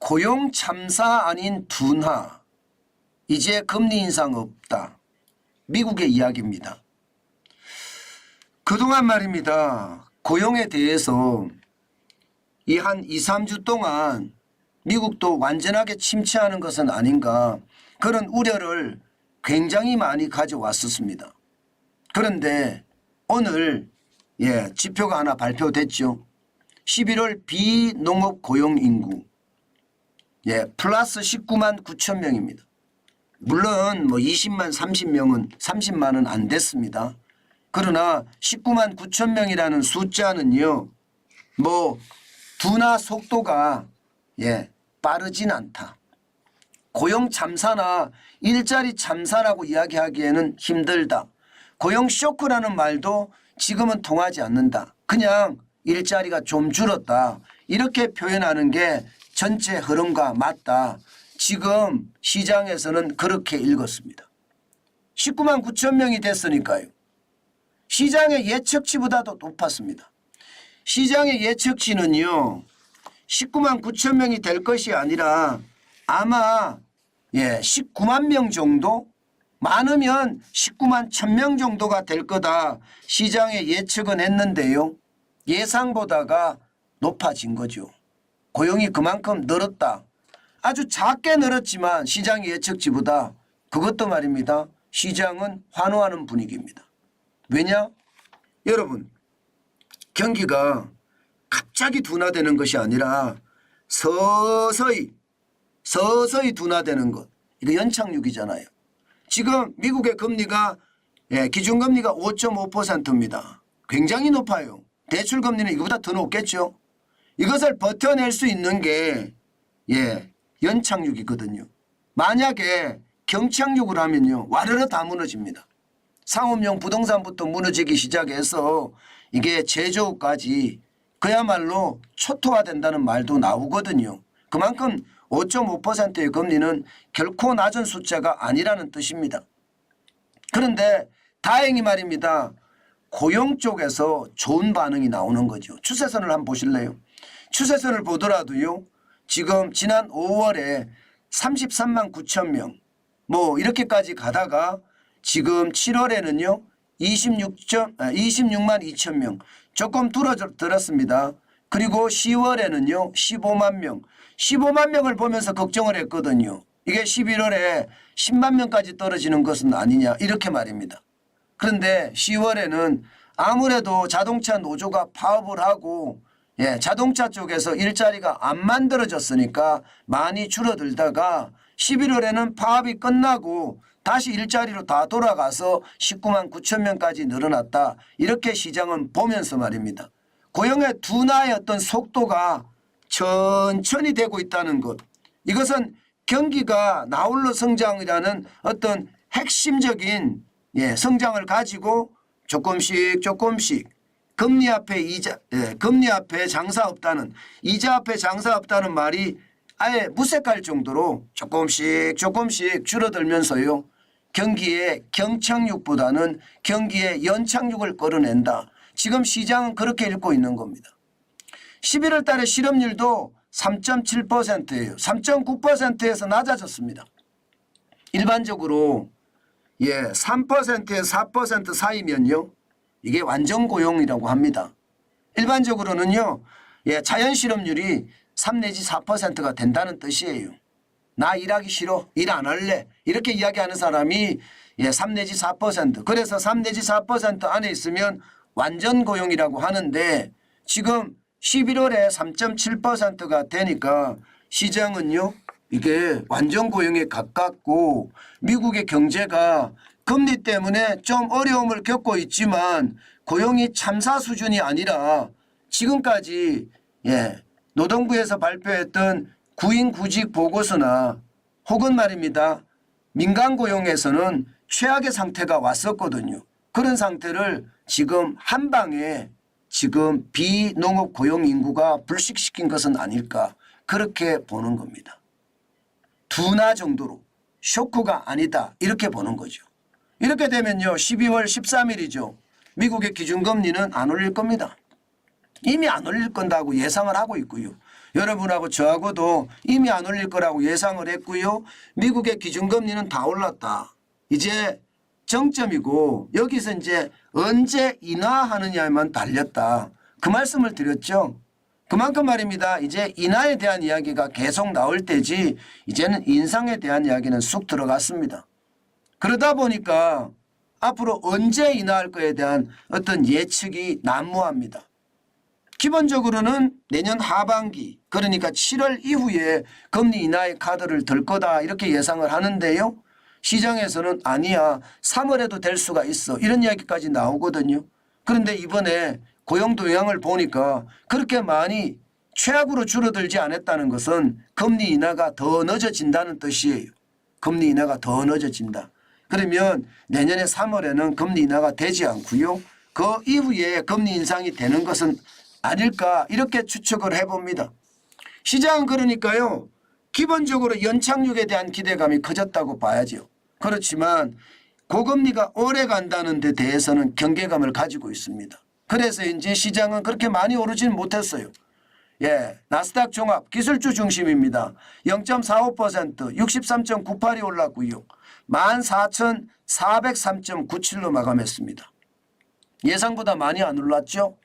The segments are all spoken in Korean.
고용 참사 아닌 둔화. 이제 금리 인상 없다. 미국의 이야기입니다. 그동안 말입니다. 고용에 대해서 이 한 2, 3주 동안 미국도 완전하게 침체하는 것은 아닌가 그런 우려를 굉장히 많이 가져왔었습니다. 그런데 오늘 지표가 하나 발표됐죠. 11월 비농업 고용 인구 플러스 19만 9천 명입니다. 물론 뭐 20만 30만은 안 됐습니다. 그러나 19만 9천 명이라는 숫자는요. 뭐 둔화 속도가 빠르진 않다. 고용 참사나 일자리 참사라고 이야기하기에는 힘들다. 고용 쇼크라는 말도 지금은 통하지 않는다. 그냥 일자리가 좀 줄었다. 이렇게 표현하는 게 전체 흐름과 맞다. 지금 시장에서는 그렇게 읽었습니다. 19만 9천 명이 됐으니까요. 시장의 예측치보다도 높았습니다. 시장의 예측치는요. 19만 9천 명이 될 것이 아니라 아마 19만 명 정도 많으면 19만 1,000명 정도가 될 거다. 시장의 예측은 했는데요. 예상보다가 높아진 거죠. 고용이 그만큼 늘었다. 아주 작게 늘었지만 시장의 예측치보다 그것도 말입니다. 시장은 환호하는 분위기입니다. 왜냐? 여러분 경기가 갑자기 둔화되는 것이 아니라 서서히 둔화되는 것. 이거 연착륙이잖아요. 지금 미국의 금리가 기준금리가 5.5%입니다. 굉장히 높아요. 대출금리는 이거보다 더 높겠죠. 이것을 버텨낼 수 있는 게 연착륙이거든요. 만약에 경착륙을 하면요. 와르르 다 무너집니다. 상업용 부동산부터 무너지기 시작해서 이게 제조업까지 그야말로 초토화된다는 말도 나오거든요. 그만큼 5.5%의 금리는 결코 낮은 숫자가 아니라는 뜻입니다. 그런데 다행히 말입니다. 고용 쪽에서 좋은 반응이 나오는 거죠. 추세선을 한번 보실래요? 추세선을 보더라도요. 지금 지난 5월에 33만 9천 명 뭐 이렇게까지 가다가 지금 7월에는요. 26만 2천 명 조금 들었습니다. 그리고 10월에는요. 15만 명 15만 명을 보면서 걱정을 했거든요. 이게 11월에 10만 명까지 떨어지는 것은 아니냐 이렇게 말입니다. 그런데 10월에는 아무래도 자동차 노조가 파업을 하고 자동차 쪽에서 일자리가 안 만들어졌으니까 많이 줄어들다가 11월에는 파업이 끝나고 다시 일자리로 다 돌아가서 19만 9천 명까지 늘어났다. 이렇게 시장은 보면서 말입니다. 고용의 둔화의 어떤 속도가 천천히 되고 있다는 것. 이것은 경기가 나홀로 성장이라는 어떤 핵심적인 성장을 가지고 조금씩 금리 앞에 장사 없다는 이자 앞에 장사 없다는 말이 아예 무색할 정도로 조금씩 줄어들면서요. 경기의 경착륙보다는 경기의 연착륙을 끌어낸다. 지금 시장은 그렇게 읽고 있는 겁니다. 11월 달에 실업률도 3.7%예요. 3.9%에서 낮아졌습니다. 일반적으로 3%에서 4% 사이면요. 이게 완전 고용이라고 합니다. 일반적으로는요. 자연 실업률이 3 내지 4%가 된다는 뜻이에요. 나 일하기 싫어. 일 안 할래. 이렇게 이야기하는 사람이 3 내지 4%. 그래서 3 내지 4% 안에 있으면 완전 고용이라고 하는데 지금 11월에 3.7%가 되니까 시장은요. 이게 완전 고용에 가깝고 미국의 경제가 금리 때문에 좀 어려움을 겪고 있지만 고용이 참사 수준이 아니라 지금까지 노동부에서 발표했던 구인구직 보고서나 혹은 말입니다. 민간 고용에서는 최악의 상태가 왔었거든요. 그런 상태를 지금 한 방에 지금 비농업 고용 인구가 불식시킨 것은 아닐까 그렇게 보는 겁니다. 둔화 정도로 쇼크가 아니다 이렇게 보는 거죠. 이렇게 되면요. 12월 13일이죠. 미국의 기준금리는 안 올릴 겁니다. 이미 안 올릴 건다고 예상을 하고 있고요. 여러분하고 저하고도 이미 안 올릴 거라고 예상을 했고요. 미국의 기준금리는 다 올랐다. 이제 정점이고 여기서 이제 언제 인하하느냐에만 달렸다. 그 말씀을 드렸죠. 그만큼 말입니다. 이제 인하에 대한 이야기가 계속 나올 때지 이제는 인상에 대한 이야기는 쑥 들어갔습니다. 그러다 보니까 앞으로 언제 인하할 거에 대한 어떤 예측이 난무합니다. 기본적으로는 내년 하반기 그러니까 7월 이후에 금리 인하의 카드를 들 거다 이렇게 예상을 하는데요. 시장에서는 아니야 3월에도 될 수가 있어 이런 이야기까지 나오거든요. 그런데 이번에 고용 동향을 보니까 그렇게 많이 최악으로 줄어들지 않았다는 것은 금리 인하가 더 늦어진다는 뜻이에요. 금리 인하가 더 늦어진다. 그러면 내년에 3월에는 금리 인하가 되지 않고요. 그 이후에 금리 인상이 되는 것은 아닐까 이렇게 추측을 해봅니다. 시장은 그러니까요. 기본적으로 연착륙에 대한 기대감이 커졌다고 봐야죠. 그렇지만 고금리가 오래 간다는 데 대해서는 경계감을 가지고 있습니다. 그래서 이제 시장은 그렇게 많이 오르지는 못했어요. 예, 나스닥 종합 기술주 중심입니다. 0.45% 63.98이 올랐고요. 14,403.97로 마감했습니다. 예상보다 많이 안 올랐죠.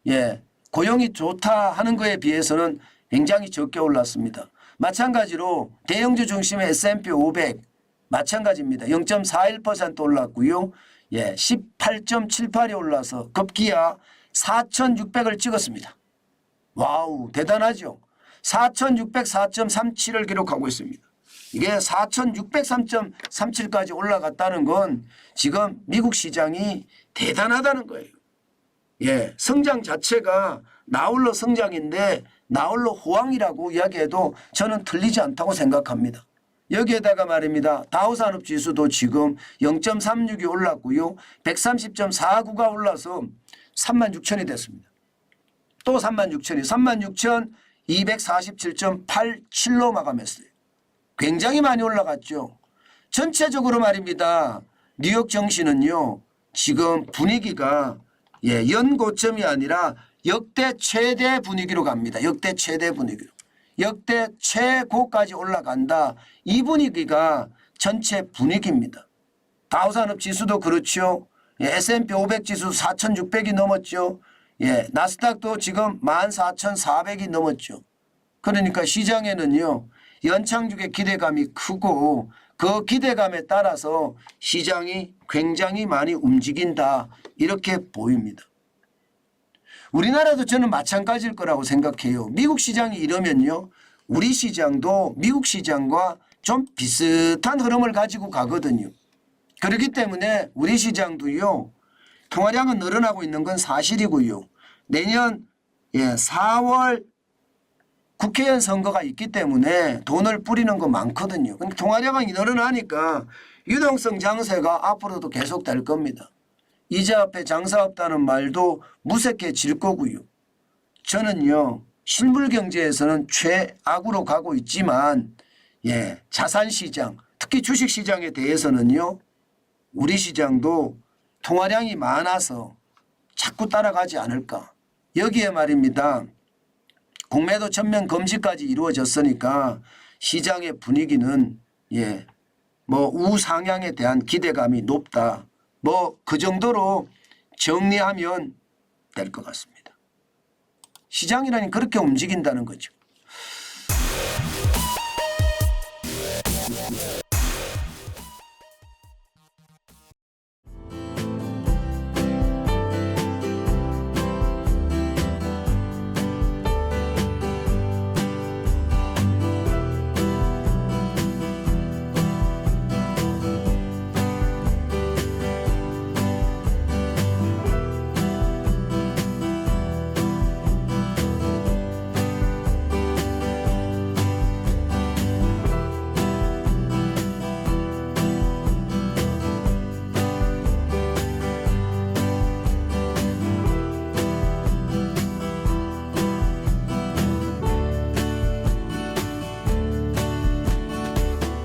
예, 고용이 좋다 하는 거에 비해서는 굉장히 적게 올랐습니다. 마찬가지로 대형주 중심의 S&P 500 마찬가지입니다. 0.41% 올랐고요. 예, 18.78이 올라서 급기야 4,600을 찍었습니다. 와우, 대단하죠. 4,604.37을 기록하고 있습니다. 이게 4,603.37까지 올라갔다는 건 지금 미국 시장이 대단하다는 거예요. 예, 성장 자체가 나홀로 성장인데 나홀로 호황이라고 이야기해도 저는 틀리지 않다고 생각합니다. 여기에다가 말입니다. 다우산업지수도 지금 0.36이 올랐고요. 130.49가 올라서 36,000이 됐습니다. 또 36,000이 36,247.87로 마감했어요. 굉장히 많이 올라갔죠. 전체적으로 말입니다. 뉴욕 증시는요. 지금 분위기가 연고점이 아니라 역대 최대 분위기로 갑니다. 역대 최대 분위기로. 역대 최고까지 올라간다. 이 분위기가 전체 분위기입니다. 다우산업 지수도 그렇죠. S&P 500 지수 4,600이 넘었죠. 나스닥도 지금 14,400이 넘었죠. 그러니까 시장에는요. 연착륙의 기대감이 크고 그 기대감에 따라서 시장이 굉장히 많이 움직인다. 이렇게 보입니다. 우리나라도 저는 마찬가지일 거라고 생각해요. 미국 시장이 이러면요. 우리 시장도 미국 시장과 좀 비슷한 흐름을 가지고 가거든요. 그렇기 때문에 우리 시장도요. 통화량은 늘어나고 있는 건 사실이고요. 내년 4월 국회의원 선거가 있기 때문에 돈을 뿌리는 거 많거든요. 근데 통화량이 늘어나니까 유동성 장세가 앞으로도 계속될 겁니다. 이자 앞에 장사 없다는 말도 무색해질 거고요. 저는요. 실물 경제에서는 최악으로 가고 있지만 자산시장 특히 주식시장에 대해서는요. 우리 시장도 통화량이 많아서 자꾸 따라가지 않을까. 여기에 말입니다. 공매도 전면 금지까지 이루어졌으니까 시장의 분위기는 우상향에 대한 기대감이 높다. 그 정도로 정리하면 될 것 같습니다. 시장이라니 그렇게 움직인다는 거죠.